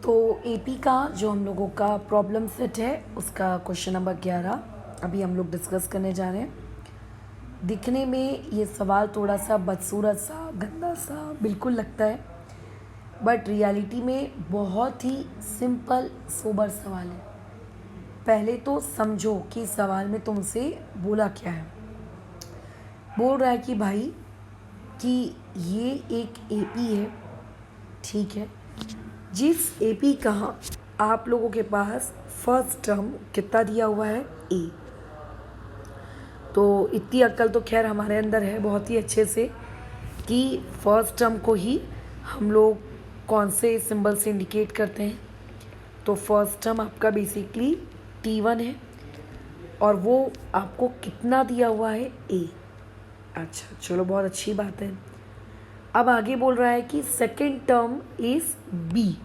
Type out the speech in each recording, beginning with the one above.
तो एपी का जो हम लोगों का प्रॉब्लम सेट है उसका क्वेश्चन नंबर 11 अभी हम लोग डिस्कस करने जा रहे हैं। दिखने में ये सवाल थोड़ा सा बदसूरत सा गंदा सा बिल्कुल लगता है, बट रियलिटी में बहुत ही सिंपल सोबर सवाल है। पहले तो समझो कि सवाल में तुमसे बोला क्या है। बोल रहा है कि भाई कि ये एक एपी है, ठीक है, जिस एपी का आप लोगों के पास फर्स्ट टर्म कितना दिया हुआ है ए। तो इतनी अक्ल तो खैर हमारे अंदर है बहुत ही अच्छे से कि फर्स्ट टर्म को ही हम लोग कौन से सिंबल से इंडिकेट करते हैं। तो फर्स्ट टर्म आपका बेसिकली T1 है और वो आपको कितना दिया हुआ है ए। अच्छा चलो, बहुत अच्छी बात है। अब आगे बोल रहा है कि सेकेंड टर्म इज बी,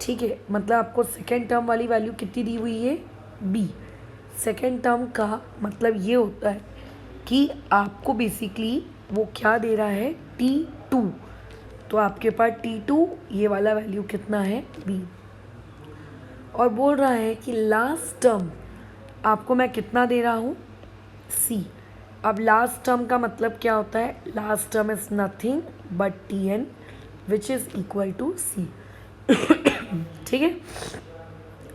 ठीक है, मतलब आपको सेकेंड टर्म वाली वैल्यू कितनी दी हुई है बी। सेकेंड टर्म का मतलब ये होता है कि आपको बेसिकली वो क्या दे रहा है T2। तो आपके पास T2 ये वाला वैल्यू कितना है बी। और बोल रहा है कि लास्ट टर्म आपको मैं कितना दे रहा हूँ सी। अब लास्ट टर्म का मतलब क्या होता है, last term is nothing but Tn which is equal to C. ठीक है,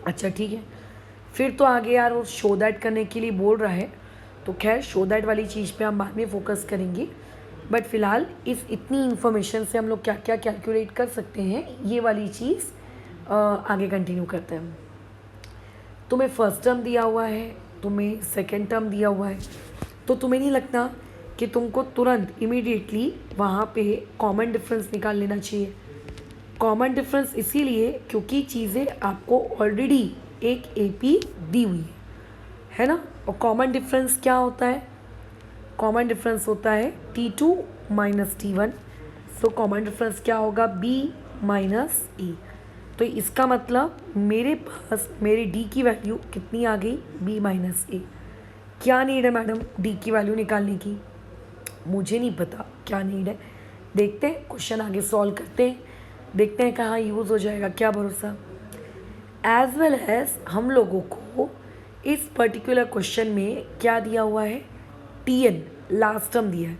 अच्छा ठीक है। फिर तो आगे यार वो शो दैट करने के लिए बोल रहा है, तो खैर शो दैट वाली चीज़ पे हम बाद में फोकस करेंगे। बट फिलहाल इस इतनी इन्फॉर्मेशन से हम लोग क्या क्या कैलकुलेट कर सकते हैं ये वाली चीज़ आगे कंटिन्यू करते हैं। तुम्हें फर्स्ट टर्म दिया हुआ है, तुम्हें सेकेंड टर्म दिया हुआ है, तो तुम्हें नहीं लगता कि तुमको तुरंत इमीडिएटली वहाँ पे कॉमन डिफरेंस निकाल लेना चाहिए। कॉमन डिफरेंस इसीलिए क्योंकि चीज़ें आपको ऑलरेडी एक एपी दी हुई है ना। और कॉमन डिफरेंस क्या होता है, कॉमन डिफरेंस होता है T2 minus T1। So common difference क्या होगा B माइनस ए। तो इसका मतलब मेरे पास मेरी D की वैल्यू कितनी आ गई B माइनस ए। क्या नीड है मैडम D की वैल्यू निकालने की, मुझे नहीं पता क्या नीड है। देखते हैं क्वेश्चन आगे सॉल्व करते हैं, देखते हैं कहाँ यूज़ हो जाएगा, क्या भरोसा। एज वेल एज हम लोगों को इस पर्टिकुलर क्वेश्चन में क्या दिया हुआ है Tn लास्ट टर्म दिया है,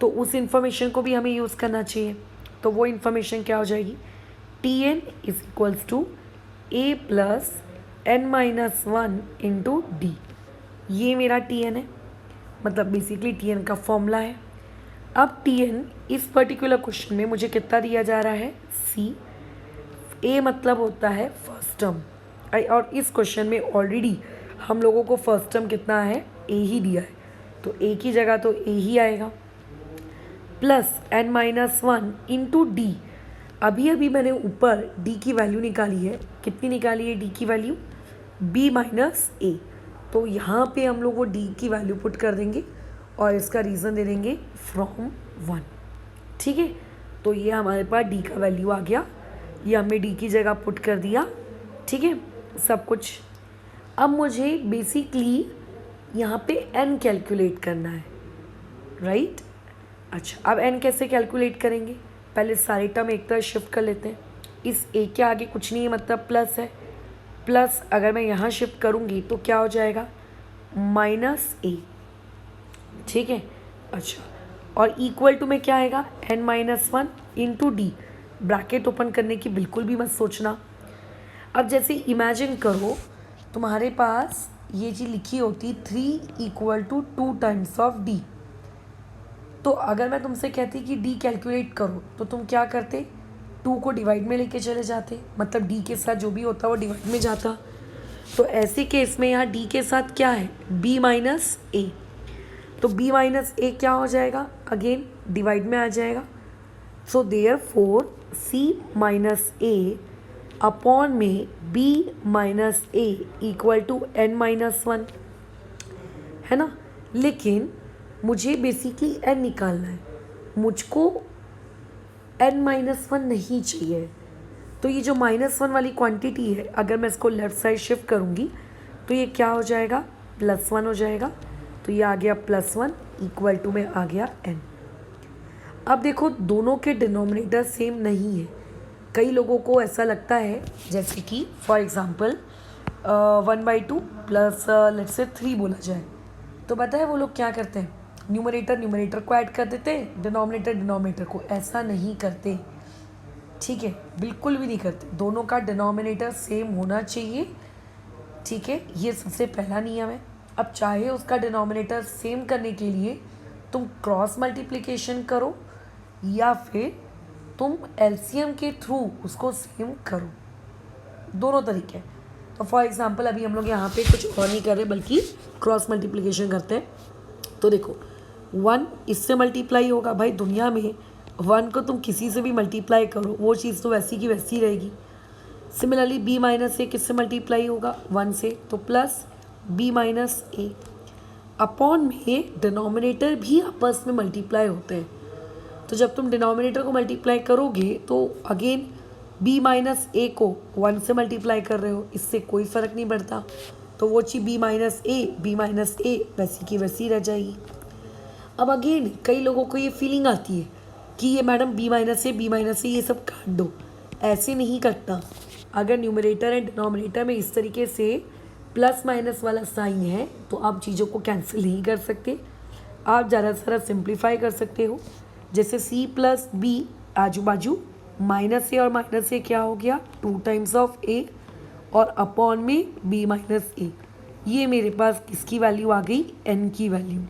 तो उस इंफॉर्मेशन को भी हमें यूज़ करना चाहिए। तो वो इंफॉर्मेशन क्या हो जाएगी, Tn is equals to a plus n minus one into d. ये मेरा Tn है, मतलब बेसिकली Tn का फॉर्मूला है। अब Tn इस पर्टिकुलर क्वेश्चन में मुझे कितना दिया जा रहा है C। ए मतलब होता है फर्स्ट टर्म, और इस क्वेश्चन में ऑलरेडी हम लोगों को फर्स्ट टर्म कितना है ए ही दिया है, तो ए की जगह तो ए ही आएगा plus n minus one into d. अभी अभी मैंने ऊपर डी की वैल्यू निकाली है, कितनी निकाली है डी की वैल्यू बी माइनस ए। तो यहाँ पे हम लोग वो डी की वैल्यू पुट कर देंगे और इसका रीज़न दे देंगे फ्रॉम वन, ठीक है। तो ये हमारे पास डी का वैल्यू आ गया, ये हमने डी की जगह पुट कर दिया, ठीक है सब कुछ। अब मुझे बेसिकली यहाँ पे n कैलकुलेट करना है, राइट। अच्छा अब n कैसे कैलकुलेट करेंगे, पहले सारे टर्म एक तरह शिफ्ट कर लेते हैं। इस a के आगे कुछ नहीं है, मतलब प्लस है, प्लस अगर मैं यहाँ शिफ्ट करूँगी तो क्या हो जाएगा माइनस ए, ठीक है। अच्छा और इक्वल टू में क्या आएगा n minus one into D. Bracket open करने की बिल्कुल भी मत सोचना। अब जैसे इमेजिन करो तुम्हारे पास ये चीज़ लिखी होती 3 equal to 2 times of D. तो अगर मैं तुमसे कहती कि डी कैलकुलेट करो तो तुम क्या करते, 2 को डिवाइड में लेके चले जाते, मतलब डी के साथ जो भी होता वो डिवाइड में जाता। तो ऐसे केस में यहाँ डी के साथ क्या है बी माइनस ए। तो बी माइनस ए क्या हो जाएगा, अगेन डिवाइड में आ जाएगा। So therefore C minus A upon में b minus A equal to N minus one, है ना। लेकिन मुझे बेसिकली n निकालना है, मुझको n माइनस वन नहीं चाहिए। तो ये जो माइनस वन वाली क्वांटिटी है अगर मैं इसको लेफ़्ट साइड शिफ्ट करूँगी तो ये क्या हो जाएगा प्लस वन हो जाएगा। तो ये आ गया प्लस वन इक्वल टू में आ गया n। अब देखो दोनों के डिनोमिनेटर सेम नहीं है, कई लोगों को ऐसा लगता है जैसे कि for example 1/2 plus let's say 3 बोला जाए, तो पता है वो लोग क्या करते हैं, न्यूमरेटर को ऐड कर देते हैं, डिनोमिनेटर को। ऐसा नहीं करते, ठीक है, बिल्कुल भी नहीं करते। दोनों का डिनोमिनेटर सेम होना चाहिए, ठीक है, ये सबसे पहला नियम है। अब चाहे उसका डिनोमिनेटर सेम करने के लिए तुम क्रॉस मल्टीप्लिकेशन करो या फिर तुम एलसीएम के थ्रू उसको सेम करो, दोनों तरीके हैं। तो फॉर एग्जांपल अभी हम लोग यहाँ पे कुछ और नहीं कर रहे बल्कि क्रॉस मल्टीप्लिकेशन करते हैं। तो देखो 1 इससे मल्टीप्लाई होगा, भाई दुनिया में 1 को तुम किसी से भी मल्टीप्लाई करो वो चीज़ तो वैसी की वैसी रहेगी। सिमिलरली b माइनस ए किससे मल्टीप्लाई होगा, 1 से, तो plus b minus A upon में डिनोमिनेटर भी आपस में मल्टीप्लाई होते हैं। तो जब तुम डिनोमिनेटर को मल्टीप्लाई करोगे तो अगेन b माइनस ए को 1 से मल्टीप्लाई कर रहे हो, इससे कोई फ़र्क नहीं पड़ता, तो वो चीज़ b माइनस ए वैसी की वैसी रह जाएगी। अब अगेन कई लोगों को ये फीलिंग आती है कि ये मैडम b माइनस ए ये सब काट दो, ऐसे नहीं कटता। अगर न्यूमरेटर एंड डिनोमिनेटर में इस तरीके से प्लस माइनस वाला साइन है तो आप चीज़ों को कैंसिल नहीं कर सकते, आप ज़्यादा से ज़्यादा सिंप्लीफाई कर सकते हो। जैसे c प्लस बी आजू बाजू माइनस ए और माइनस ए क्या हो गया, 2 टाइम्स ऑफ a और अपॉन में b माइनस ए। ये मेरे पास किसकी वैल्यू आ गई, n की वैल्यू।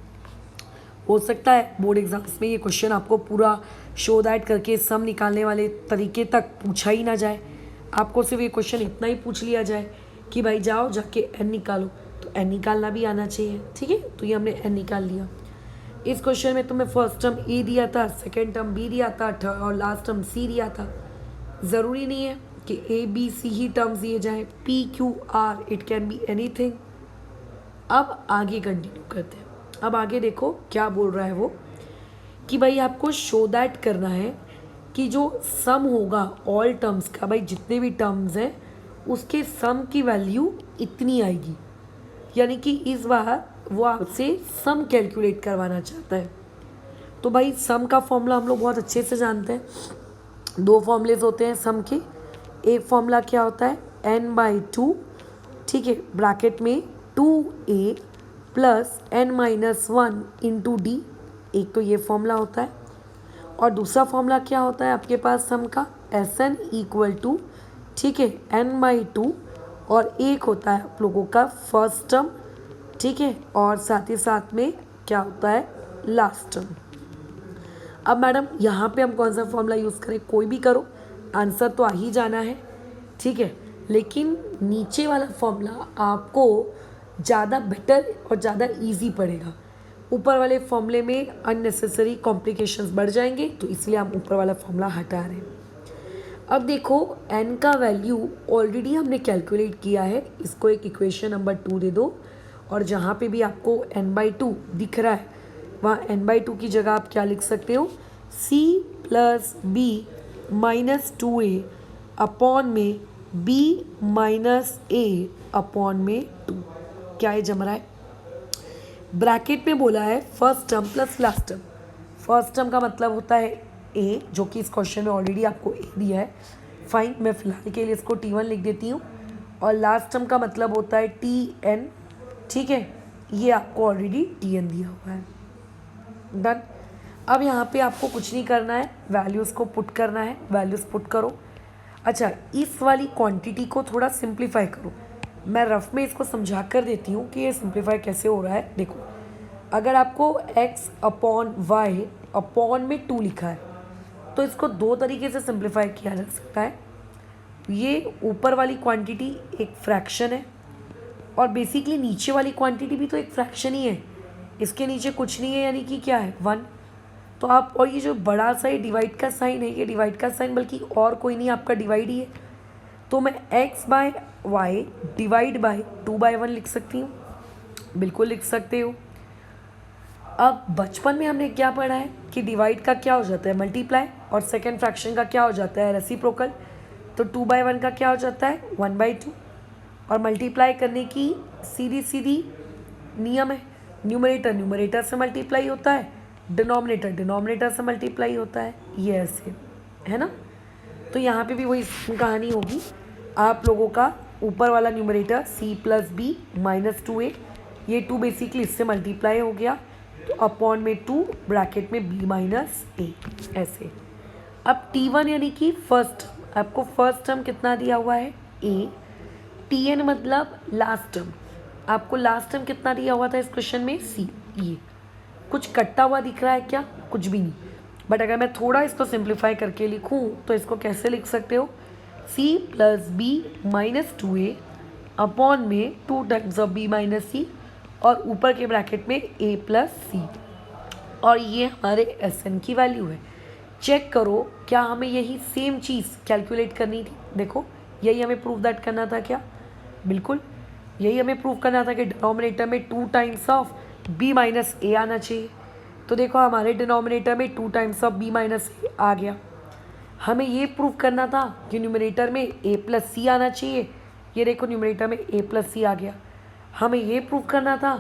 हो सकता है बोर्ड एग्जाम्स में ये क्वेश्चन आपको पूरा शो दैट करके सम निकालने वाले तरीके तक पूछा ही ना जाए, आपको सिर्फ ये क्वेश्चन इतना ही पूछ लिया जाए कि भाई जाओ जाके n निकालो, तो n निकालना भी आना चाहिए, ठीक है। तो ये हमने n निकाल लिया। इस क्वेश्चन में तुम्हें फर्स्ट टर्म ए दिया था, सेकेंड टर्म बी दिया था, थर्ड और लास्ट टर्म सी दिया था। ज़रूरी नहीं है कि A B C he terms दिए जाएँ, P Q R, it can be anything. अब आगे कंटिन्यू करते हैं। अब आगे देखो क्या बोल रहा है वो, कि भाई आपको शो दैट करना है कि जो सम होगा ऑल टर्म्स का, भाई जितने भी टर्म्स हैं उसके सम की वैल्यू इतनी आएगी। यानी कि इस बार वो आपसे सम कैलकुलेट करवाना चाहता है। तो भाई सम का फॉर्मूला हम लोग बहुत अच्छे से जानते हैं। 2 फॉर्मूलेज होते हैं सम के। एक फॉर्मूला क्या होता है, n/2, ठीक है, ब्रैकेट में 2a plus n-1 into D, एक तो ये फॉर्मूला होता है। और दूसरा फॉर्मूला क्या होता है आपके पास सम का, Sn इक्वल टू, ठीक है, n/2 और एक होता है आप लोगों का फर्स्ट टर्म, ठीक है, और साथ ही साथ में क्या होता है लास्ट टर्म। अब मैडम यहाँ पे हम कौन सा फॉर्मूला यूज़ करें, कोई भी करो, आंसर तो आ ही जाना है, ठीक है। लेकिन नीचे वाला फॉर्मूला आपको ज़्यादा बेटर और ज़्यादा इजी पड़ेगा। ऊपर वाले फॉर्मूले में अननेसेसरी कॉम्प्लिकेशंस बढ़ जाएंगे, तो इसलिए हम ऊपर वाला फॉर्मूला हटा रहे हैं। अब देखो n का वैल्यू ऑलरेडी हमने कैलकुलेट किया है, इसको एक इक्वेशन नंबर 2 दे दो, और जहाँ पे भी आपको n/2 दिख रहा है वहाँ n/2 की जगह आप क्या लिख सकते हो, c plus B minus 2a upon में b माइनस a अपॉन में 2। क्या ये जम रहा है, ब्रैकेट में बोला है first term plus last term. First term का मतलब होता है a, जो कि इस क्वेश्चन में ऑलरेडी आपको a दिया है, फाइन, मैं फिलहाल के लिए इसको t1 लिख देती हूँ। और लास्ट टर्म का मतलब होता है tn, ठीक है, ये आपको ऑलरेडी tn दिया हुआ है। डन। अब यहाँ पे आपको कुछ नहीं करना है, वैल्यूज़ को पुट करना है, वैल्यूज़ पुट करो। अच्छा, इस वाली क्वांटिटी को थोड़ा सिंप्लीफाई करो, मैं रफ में इसको समझा कर देती हूँ कि ये सिंप्लीफाई कैसे हो रहा है। देखो, अगर आपको x अपॉन वाई अपॉन में 2 लिखा है तो इसको 2 तरीके से सिंप्लीफाई किया जा सकता है। ये ऊपर वाली क्वांटिटी एक फ्रैक्शन है और बेसिकली नीचे वाली क्वांटिटी भी तो एक फ्रैक्शन ही है, इसके नीचे कुछ नहीं है, यानी कि क्या है 1। तो आप, और ये जो बड़ा सा ये डिवाइड का साइन है, ये डिवाइड का साइन बल्कि और कोई नहीं आपका डिवाइड ही है, तो मैं x/y डिवाइड बाय 2/1 लिख सकती हूँ, बिल्कुल लिख सकते हो। अब बचपन में हमने क्या पढ़ा है कि डिवाइड का क्या हो जाता है, मल्टीप्लाई, और सेकेंड फ्रैक्शन का क्या हो जाता है, रेसिप्रोकल। तो 2/1 का क्या हो जाता है, 1/2। और मल्टीप्लाई करने की सीधी सीधी नियम है, न्यूमरेटर से मल्टीप्लाई होता है, डिनोमिनेटर से मल्टीप्लाई होता है, ये ऐसे है ना। तो यहाँ पे भी वही कहानी होगी, आप लोगों का ऊपर वाला numerator c plus B minus 2a, ये 2 बेसिकली इससे मल्टीप्लाई हो गया, तो अपॉन में 2 ब्रैकेट में b माइनस ए, ऐसे। अब t1 यानी कि फर्स्ट, आपको फर्स्ट टर्म कितना दिया हुआ है a, tn मतलब लास्ट टर्म, आपको लास्ट टर्म कितना दिया हुआ था इस क्वेश्चन में c। ये कुछ कटता हुआ दिख रहा है क्या? कुछ भी नहीं। बट अगर मैं थोड़ा इसको सिंप्लीफाई करके लिखूं तो इसको कैसे लिख सकते हो, c plus B minus 2a upon में 2 times of b minus C, और ऊपर के ब्रैकेट में a प्लस सी, और ये हमारे Sn की वैल्यू है। चेक करो क्या हमें यही सेम चीज़ कैलकुलेट करनी थी? देखो यही हमें प्रूव दैट करना था क्या? बिल्कुल यही हमें प्रूव करना था कि डिनोमिनेटर में 2 टाइम्स ऑफ b माइनस ए आना चाहिए। तो देखो हमारे डिनोमिनेटर में 2 टाइम्स ऑफ b माइनस ए आ गया। हमें ये प्रूव करना था कि न्यूमरेटर में a प्लस सी आना चाहिए, ये देखो न्यूमरेटर में a प्लस सी आ गया। हमें ये प्रूव करना था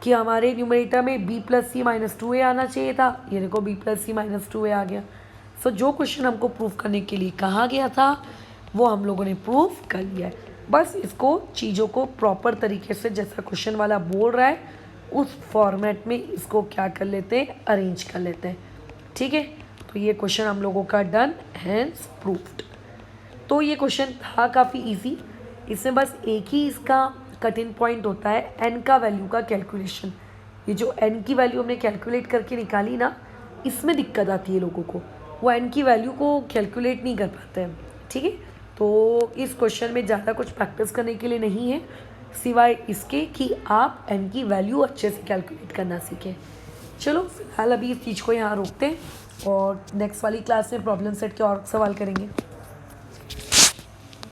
कि हमारे न्यूमरेटर में b प्लस सी माइनस 2a आना चाहिए था, ये देखो b प्लस सी माइनस 2a आ गया। सो जो क्वेश्चन हमको प्रूव करने के लिए कहा गया था वो हम लोगों ने प्रूव कर लिया है। बस इसको चीज़ों को प्रॉपर तरीके से जैसा क्वेश्चन वाला बोल रहा है उस फॉर्मेट में इसको क्या कर लेते हैं, अरेंज कर लेते हैं। ठीक है, तो ये क्वेश्चन हम लोगों का डन, हैंस प्रूव्ड। तो ये क्वेश्चन था काफ़ी इजी, इसमें बस एक ही इसका कठिन पॉइंट होता है n का वैल्यू का कैलकुलेशन। ये जो n की वैल्यू हमने कैलकुलेट करके निकाली ना, इसमें दिक्कत आती है लोगों को, वो n की वैल्यू को कैलकुलेट नहीं कर पाते हैं। ठीक है, तो इस क्वेश्चन में ज़्यादा कुछ प्रैक्टिस करने के लिए नहीं है सिवाय इसके कि आप n की वैल्यू अच्छे से कैलकुलेट करना सीखें। चलो फिलहाल अभी इस चीज़ को यहाँ रोकते हैं और नेक्स्ट वाली क्लास में प्रॉब्लम सेट के और सवाल करेंगे।